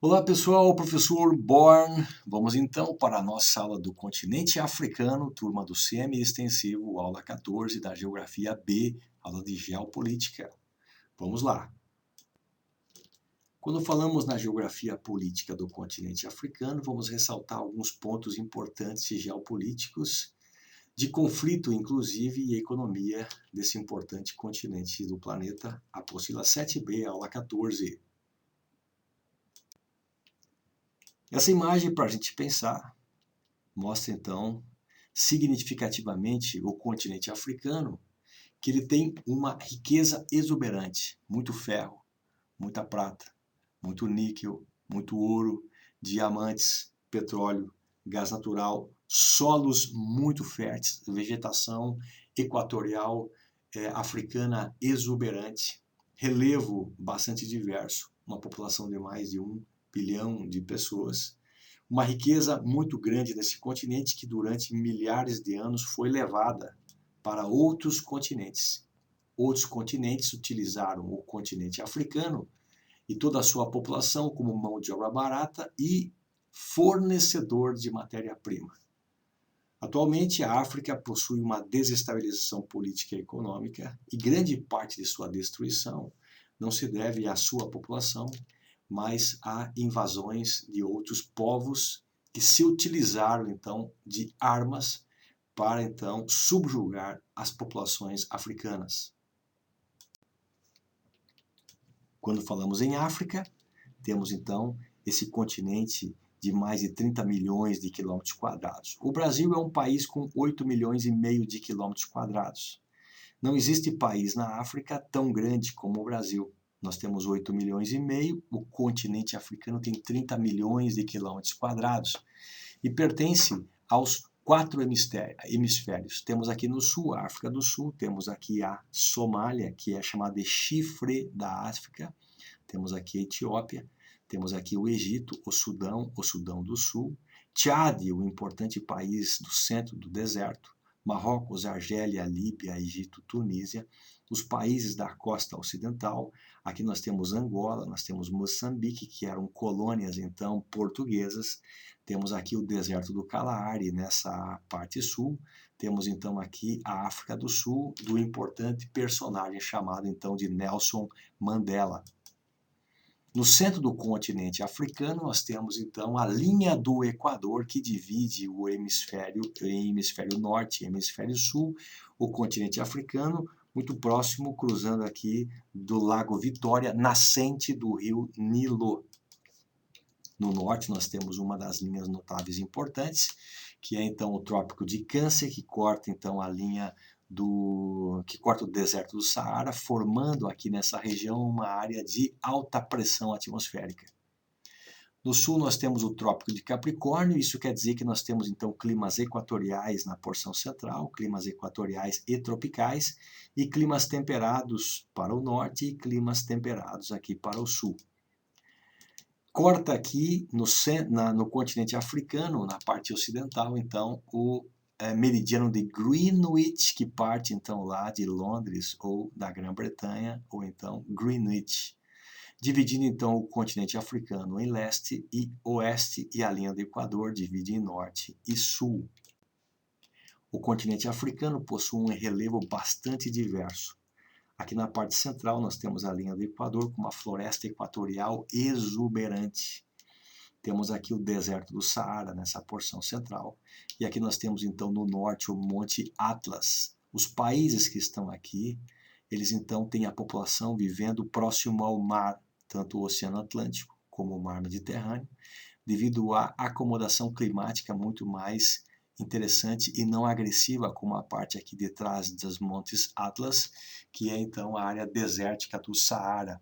Olá pessoal, professor Born. Vamos então para a nossa aula do continente africano, turma do CM Extensivo, aula 14 da Geografia B, aula de Geopolítica. Vamos lá. Quando falamos na geografia política do continente africano, vamos ressaltar alguns pontos importantes geopolíticos, de conflito inclusive e economia desse importante continente do planeta. Apostila 7B, aula 14. Essa imagem, para a gente pensar, mostra então significativamente o continente africano, que ele tem uma riqueza exuberante, muito ferro, muita prata, muito níquel, muito ouro, diamantes, petróleo, gás natural, solos muito férteis, vegetação equatorial africana exuberante, relevo bastante diverso, uma população de mais de 1 bilhão de pessoas, uma riqueza muito grande nesse continente que durante milhares de anos foi levada para outros continentes. Outros continentes utilizaram o continente africano e toda a sua população como mão de obra barata e fornecedor de matéria-prima. Atualmente, a África possui uma desestabilização política e econômica e grande parte de sua destruição não se deve à sua população, mas a invasões de outros povos que se utilizaram então de armas para então subjugar as populações africanas. Quando falamos em África, temos então esse continente de mais de 30 milhões de quilômetros quadrados. O Brasil é um país com 8 milhões e meio de quilômetros quadrados. Não existe país na África tão grande como o Brasil. Nós temos 8 milhões e meio, o continente africano tem 30 milhões de quilômetros quadrados e pertence aos 4 hemisférios. Temos aqui no sul a África do Sul, temos aqui a Somália, que é chamada de chifre da África, temos aqui a Etiópia, temos aqui o Egito, o Sudão do Sul, Tchad, o importante país do centro do deserto, Marrocos, Argélia, Líbia, Egito, Tunísia, os países da costa ocidental. Aqui nós temos Angola, nós temos Moçambique, que eram colônias então portuguesas. Temos aqui o deserto do Kalahari nessa parte sul. Temos então aqui a África do Sul, do importante personagem chamado então de Nelson Mandela. No centro do continente africano, nós temos então a linha do Equador, que divide o hemisfério em hemisfério norte e hemisfério sul, o continente africano, muito próximo, cruzando aqui do Lago Vitória, nascente do rio Nilo. No norte, nós temos uma das linhas notáveis importantes, que é então o Trópico de Câncer, que corta então a linha que corta o deserto do Saara, formando aqui nessa região uma área de alta pressão atmosférica. No sul nós temos o Trópico de Capricórnio, isso quer dizer que nós temos então climas equatoriais na porção central, climas equatoriais e tropicais, e climas temperados para o norte e climas temperados aqui para o sul. Corta aqui no continente africano, na parte ocidental, então, o meridiano de Greenwich, que parte então lá de Londres ou da Grã-Bretanha, ou então Greenwich, dividindo então o continente africano em leste e oeste, e a linha do Equador divide em norte e sul. O continente africano possui um relevo bastante diverso. Aqui na parte central nós temos a linha do Equador com uma floresta equatorial exuberante. Temos aqui o deserto do Saara nessa porção central. E aqui nós temos então no norte o Monte Atlas. Os países que estão aqui, eles então têm a população vivendo próximo ao mar, tanto o Oceano Atlântico como o Mar Mediterrâneo, devido à acomodação climática muito mais interessante e não agressiva como a parte aqui de trás dos Montes Atlas, que é então a área desértica do Saara.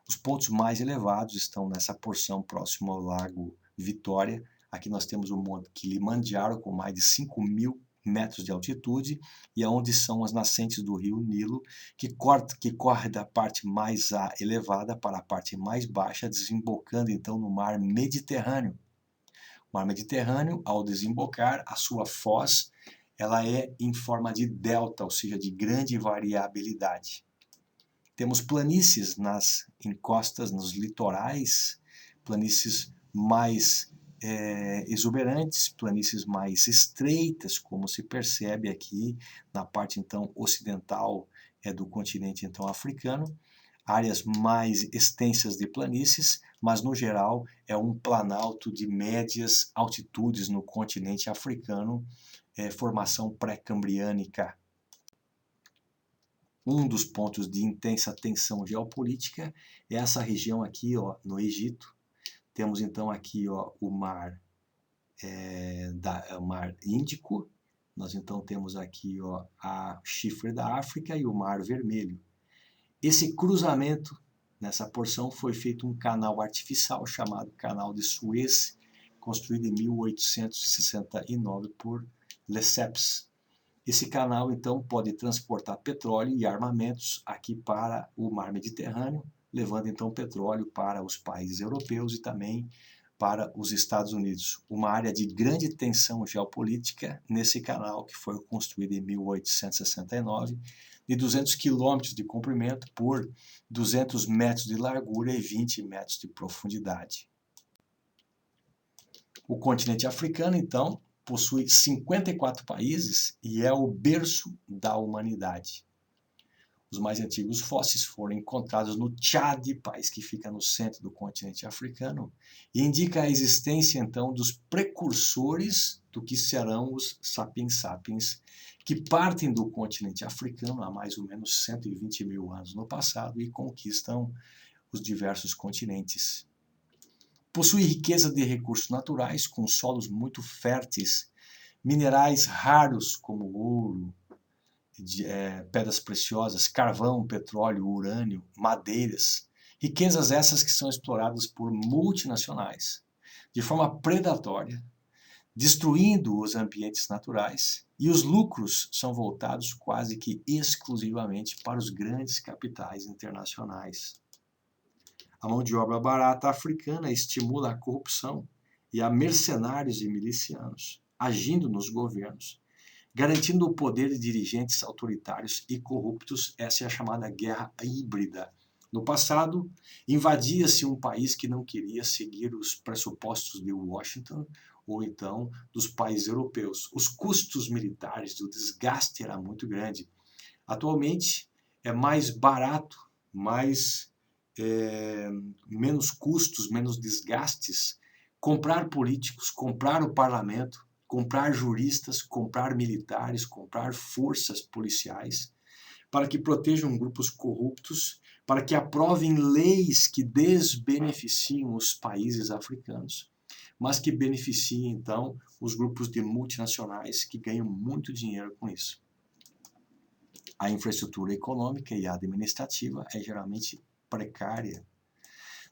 Os pontos mais elevados estão nessa porção próximo ao Lago Vitória. Aqui nós temos o Monte Kilimanjaro com mais de 5.000 metros de altitude, e aonde são as nascentes do rio Nilo, que corre da parte mais elevada para a parte mais baixa, desembocando então no mar Mediterrâneo. O mar Mediterrâneo, ao desembocar, a sua foz ela é em forma de delta, ou seja, de grande variabilidade. Temos planícies nas encostas, nos litorais, planícies mais exuberantes, planícies mais estreitas, como se percebe aqui na parte então ocidental do continente então africano, áreas mais extensas de planícies, mas no geral é um planalto de médias altitudes no continente africano, formação pré-cambriânica. Um dos pontos de intensa tensão geopolítica é essa região aqui, ó, no Egito. Temos então aqui, ó, o mar Índico. Nós então temos aqui, ó, a chifre da África e o Mar Vermelho. Esse cruzamento, nessa porção, foi feito um canal artificial chamado Canal de Suez, construído em 1869 por Lesseps. Esse canal, então, pode transportar petróleo e armamentos aqui para o mar Mediterrâneo, levando, então, petróleo para os países europeus e também para os Estados Unidos. Uma área de grande tensão geopolítica nesse canal, que foi construído em 1869, de 200 quilômetros de comprimento por 200 metros de largura e 20 metros de profundidade. O continente africano, então, possui 54 países e é o berço da humanidade. Os mais antigos fósseis foram encontrados no Tchad, país que fica no centro do continente africano, e indica a existência, então, dos precursores do que serão os sapiens sapiens, que partem do continente africano há mais ou menos 120 mil anos no passado e conquistam os diversos continentes. Possui riqueza de recursos naturais, com solos muito férteis, minerais raros como ouro, pedras preciosas, carvão, petróleo, urânio, madeiras. Riquezas essas que são exploradas por multinacionais, de forma predatória, destruindo os ambientes naturais, e os lucros são voltados quase que exclusivamente para os grandes capitais internacionais. A mão de obra barata africana estimula a corrupção e há mercenários e milicianos agindo nos governos, garantindo o poder de dirigentes autoritários e corruptos. Essa é a chamada guerra híbrida. No passado, invadia-se um país que não queria seguir os pressupostos de Washington ou então dos países europeus. Os custos militares do desgaste era muito grande. Atualmente, é mais barato, menos custos, menos desgastes, comprar políticos, comprar o parlamento, comprar juristas, comprar militares, comprar forças policiais, para que protejam grupos corruptos, para que aprovem leis que desbeneficiam os países africanos, mas que beneficiem, então, os grupos de multinacionais que ganham muito dinheiro com isso. A infraestrutura econômica e administrativa é geralmente precária.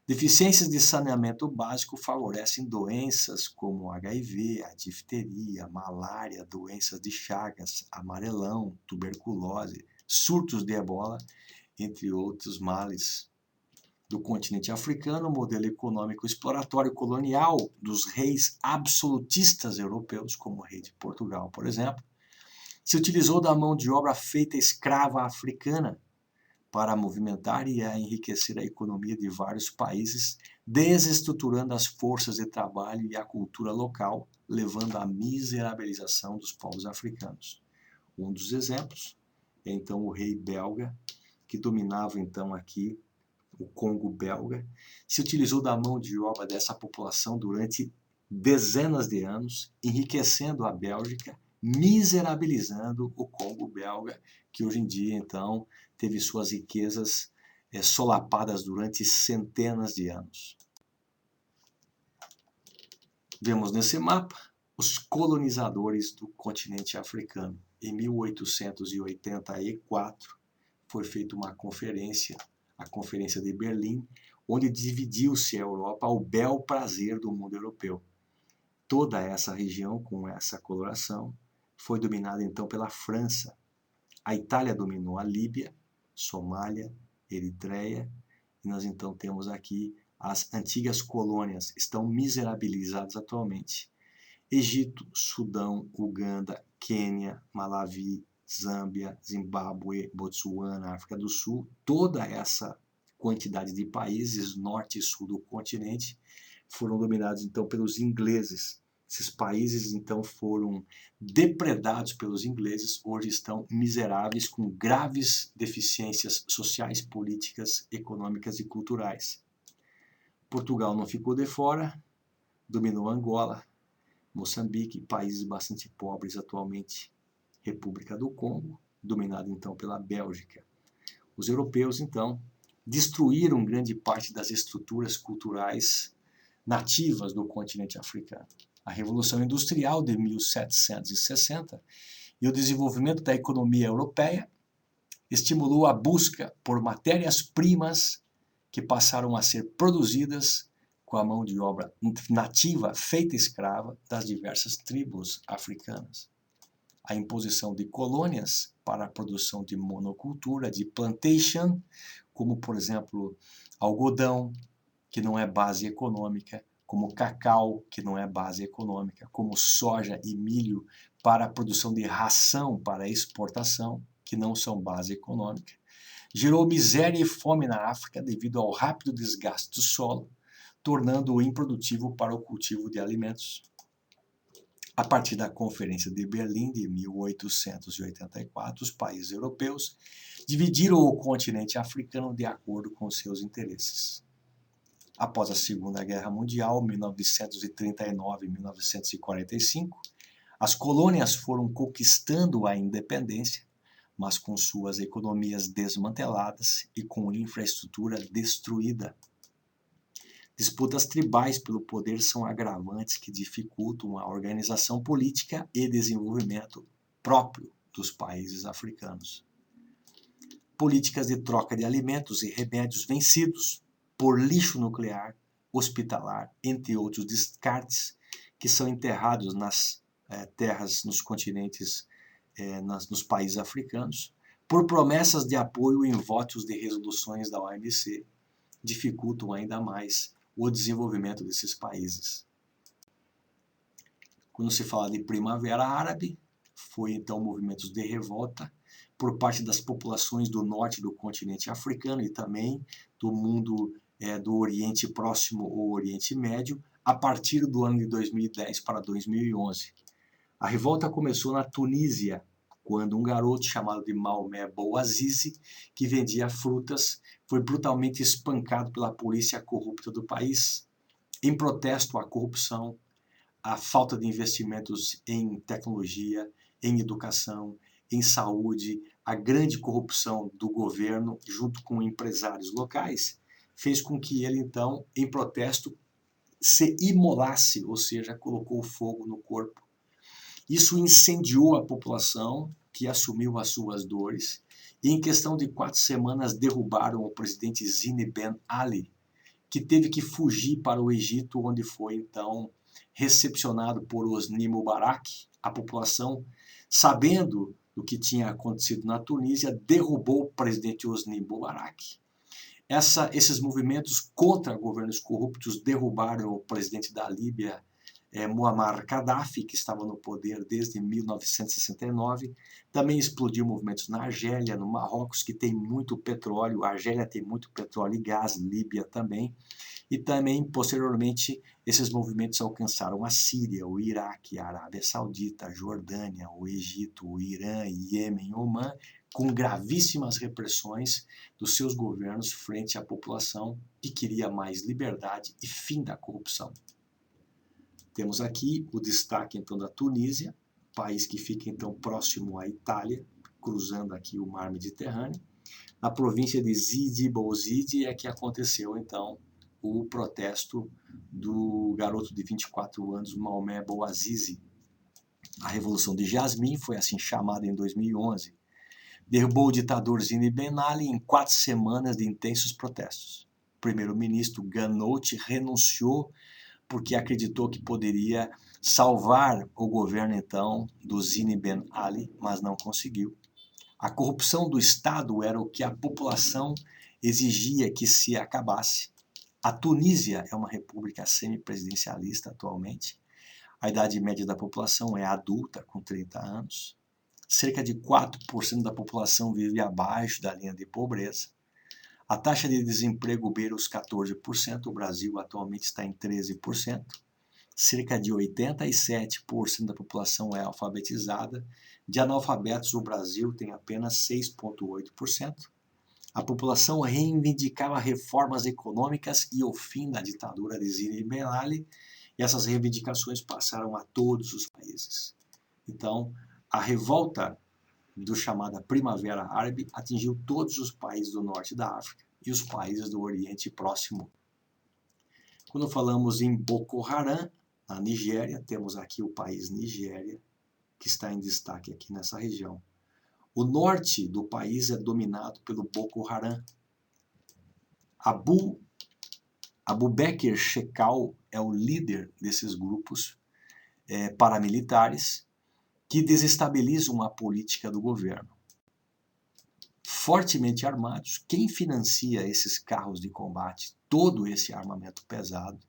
Deficiências de saneamento básico favorecem doenças como HIV, a difteria, malária, doenças de Chagas, amarelão, tuberculose, surtos de ebola, entre outros males. Do continente africano, o modelo econômico exploratório colonial dos reis absolutistas europeus, como o rei de Portugal, por exemplo, se utilizou da mão de obra feita escrava africana para movimentar e enriquecer a economia de vários países, desestruturando as forças de trabalho e a cultura local, levando à miserabilização dos povos africanos. Um dos exemplos é então o rei belga, que dominava então aqui o Congo belga, se utilizou da mão de obra dessa população durante dezenas de anos, enriquecendo a Bélgica, miserabilizando o Congo belga, que hoje em dia, então, teve suas riquezas solapadas durante centenas de anos. Vemos nesse mapa os colonizadores do continente africano. Em 1884, foi feita uma conferência, a Conferência de Berlim, onde dividiu-se a Europa ao bel prazer do mundo europeu. Toda essa região, com essa coloração, foi dominada então pela França. A Itália dominou a Líbia, Somália, Eritreia, e nós então temos aqui as antigas colônias, estão miserabilizadas atualmente. Egito, Sudão, Uganda, Quênia, Malawi, Zâmbia, Zimbábue, Botsuana, África do Sul, toda essa quantidade de países, norte e sul do continente, foram dominados então pelos ingleses. Esses países então foram depredados pelos ingleses, hoje estão miseráveis com graves deficiências sociais, políticas, econômicas e culturais. Portugal não ficou de fora, dominou Angola, Moçambique, países bastante pobres atualmente, República do Congo, dominado então pela Bélgica. Os europeus então destruíram grande parte das estruturas culturais nativas do continente africano. A Revolução Industrial de 1760 e o desenvolvimento da economia europeia estimulou a busca por matérias-primas que passaram a ser produzidas com a mão de obra nativa feita escrava das diversas tribos africanas. A imposição de colônias para a produção de monocultura, de plantation, como por exemplo algodão, que não é base econômica, como cacau, que não é base econômica, como soja e milho para a produção de ração para exportação, que não são base econômica, gerou miséria e fome na África devido ao rápido desgaste do solo, tornando-o improdutivo para o cultivo de alimentos. A partir da Conferência de Berlim de 1884, os países europeus dividiram o continente africano de acordo com seus interesses. Após a Segunda Guerra Mundial, 1939 e 1945, as colônias foram conquistando a independência, mas com suas economias desmanteladas e com infraestrutura destruída. Disputas tribais pelo poder são agravantes que dificultam a organização política e desenvolvimento próprio dos países africanos. Políticas de troca de alimentos e remédios vencidos por lixo nuclear, hospitalar, entre outros descartes, que são enterrados nas terras, nos continentes, nos países africanos, por promessas de apoio em votos de resoluções da OMC, dificultam ainda mais o desenvolvimento desses países. Quando se fala de Primavera Árabe, foi então movimentos de revolta por parte das populações do norte do continente africano e também do mundo do Oriente Próximo ou Oriente Médio, a partir do ano de 2010 para 2011. A revolta começou na Tunísia, quando um garoto chamado de Maomé Bouazizi, que vendia frutas, foi brutalmente espancado pela polícia corrupta do país, em protesto à corrupção, à falta de investimentos em tecnologia, em educação, em saúde, a grande corrupção do governo, junto com empresários locais, fez com que ele, então, em protesto, se imolasse, ou seja, colocou fogo no corpo. Isso incendiou a população, que assumiu as suas dores, e em questão de 4 semanas derrubaram o presidente Zine Ben Ali, que teve que fugir para o Egito, onde foi então recepcionado por Hosni Mubarak. A população, sabendo do que tinha acontecido na Tunísia, derrubou o presidente Hosni Mubarak. Esses movimentos contra governos corruptos derrubaram o presidente da Líbia, Muammar Gaddafi, que estava no poder desde 1969. Também explodiu movimentos na Argélia, no Marrocos, que tem muito petróleo. A Argélia tem muito petróleo e gás, Líbia também. E também, posteriormente, esses movimentos alcançaram a Síria, o Iraque, a Arábia Saudita, a Jordânia, o Egito, o Irã, Iêmen, Omã, com gravíssimas repressões dos seus governos frente à população que queria mais liberdade e fim da corrupção. Temos aqui o destaque então da Tunísia, país que fica então próximo à Itália, cruzando aqui o mar Mediterrâneo. Na província de Sidi Bouzid é que aconteceu então o protesto do garoto de 24 anos, Maomé Bouazizi. A Revolução de Jasmim foi assim chamada em 2011. Derrubou o ditador Zine Ben Ali em 4 semanas de intensos protestos. O primeiro-ministro Ghannouchi renunciou porque acreditou que poderia salvar o governo então do Zine Ben Ali, mas não conseguiu. A corrupção do Estado era o que a população exigia que se acabasse. A Tunísia é uma república semipresidencialista atualmente. A idade média da população é adulta, com 30 anos. Cerca de 4% da população vive abaixo da linha de pobreza. A taxa de desemprego beira os 14%, o Brasil atualmente está em 13%. Cerca de 87% da população é alfabetizada. De analfabetos, o Brasil tem apenas 6,8%. A população reivindicava reformas econômicas e o fim da ditadura de Zine Ben Ali, e essas reivindicações passaram a todos os países. Então, a revolta do chamada Primavera Árabe atingiu todos os países do norte da África e os países do Oriente Próximo. Quando falamos em Boko Haram, na Nigéria, temos aqui o país Nigéria, que está em destaque aqui nessa região. O norte do país é dominado pelo Boko Haram. Abubakar Shekau é o líder desses grupos paramilitares que desestabilizam a política do governo. Fortemente armados, quem financia esses carros de combate, todo esse armamento pesado?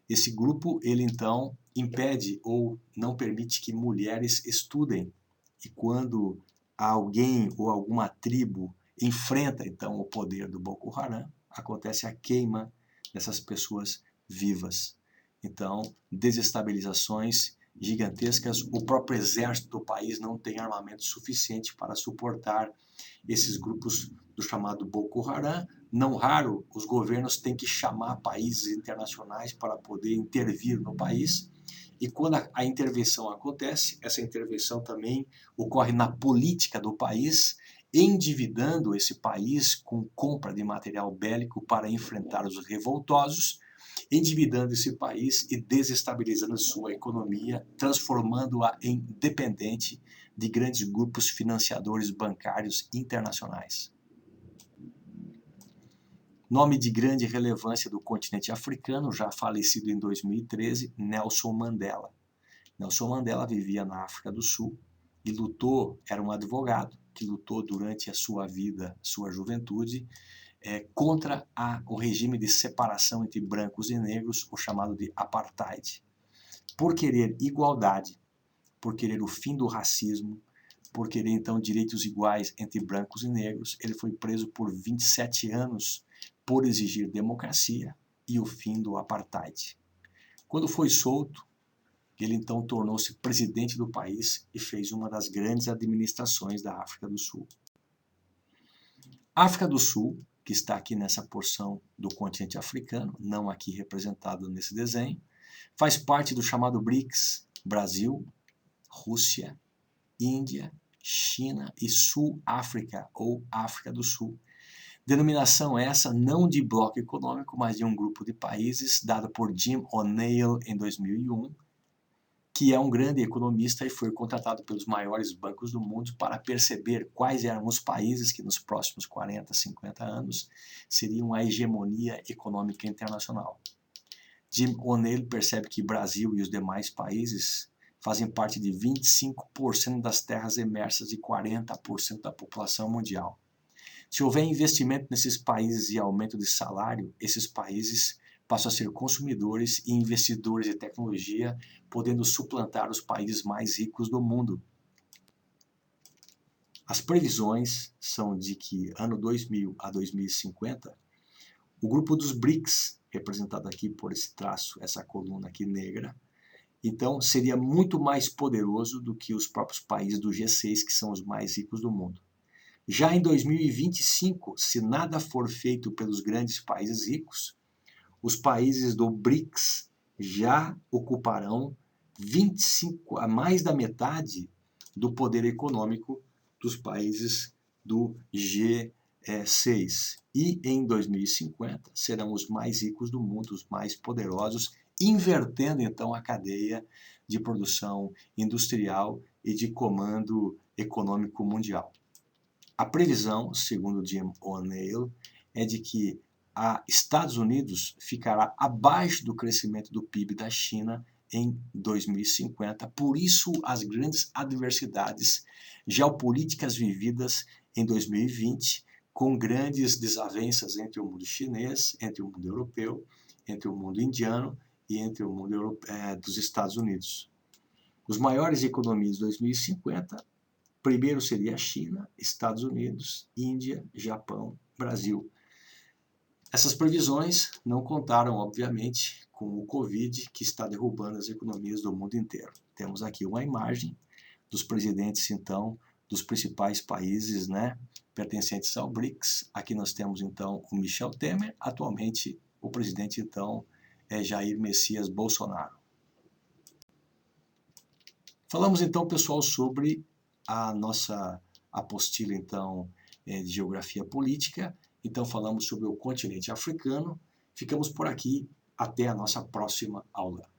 Esse grupo, ele então impede ou não permite que mulheres estudem. E quando alguém ou alguma tribo enfrenta então o poder do Boko Haram, acontece a queima dessas pessoas vivas. Então, desestabilizações gigantescas, o próprio exército do país não tem armamento suficiente para suportar esses grupos do chamado Boko Haram. Não raro, os governos têm que chamar países internacionais para poder intervir no país. E quando a intervenção acontece, essa intervenção também ocorre na política do país, endividando esse país com compra de material bélico para enfrentar os revoltosos, endividando esse país e desestabilizando sua economia, transformando-a em dependente de grandes grupos financiadores bancários internacionais. Nome de grande relevância do continente africano, já falecido em 2013, Nelson Mandela. Nelson Mandela vivia na África do Sul e lutou, era um advogado que lutou durante a sua vida, sua juventude, contra o regime de separação entre brancos e negros, o chamado de apartheid. Por querer igualdade, por querer o fim do racismo, por querer então direitos iguais entre brancos e negros, ele foi preso por 27 anos por exigir democracia e o fim do apartheid. Quando foi solto, ele então tornou-se presidente do país e fez uma das grandes administrações da África do Sul. África do Sul, que está aqui nessa porção do continente africano, não aqui representado nesse desenho, faz parte do chamado BRICS: Brasil, Rússia, Índia, China e Sul-África, ou África do Sul. Denominação essa não de bloco econômico, mas de um grupo de países, dado por Jim O'Neill em 2001, que é um grande economista e foi contratado pelos maiores bancos do mundo para perceber quais eram os países que nos próximos 40, 50 anos seriam a hegemonia econômica internacional. Jim O'Neill percebe que Brasil e os demais países fazem parte de 25% das terras emersas e 40% da população mundial. Se houver investimento nesses países e aumento de salário, esses países passam a ser consumidores e investidores de tecnologia, podendo suplantar os países mais ricos do mundo. As previsões são de que, ano 2000 a 2050, o grupo dos BRICS, representado aqui por esse traço, essa coluna aqui negra, então seria muito mais poderoso do que os próprios países do G6, que são os mais ricos do mundo. Já em 2025, se nada for feito pelos grandes países ricos, os países do BRICS já ocuparão a mais da metade do poder econômico dos países do G6. E em 2050 serão os mais ricos do mundo, os mais poderosos, invertendo então a cadeia de produção industrial e de comando econômico mundial. A previsão, segundo Jim O'Neill, é de que Estados Unidos ficará abaixo do crescimento do PIB da China em 2050. Por isso, as grandes adversidades geopolíticas vividas em 2020, com grandes desavenças entre o mundo chinês, entre o mundo europeu, entre o mundo indiano e entre o mundo dos Estados Unidos. Os maiores economias de 2050, primeiro seria a China, Estados Unidos, Índia, Japão, Brasil. Essas previsões não contaram, obviamente, com o Covid, que está derrubando as economias do mundo inteiro. Temos aqui uma imagem dos presidentes, então, dos principais países, né, pertencentes ao BRICS. Aqui nós temos, então, o Michel Temer, atualmente o presidente, então, é Jair Messias Bolsonaro. Falamos, então, pessoal, sobre a nossa apostila, então, de geografia política. Então, falamos sobre o continente africano. Ficamos por aqui. Até a nossa próxima aula.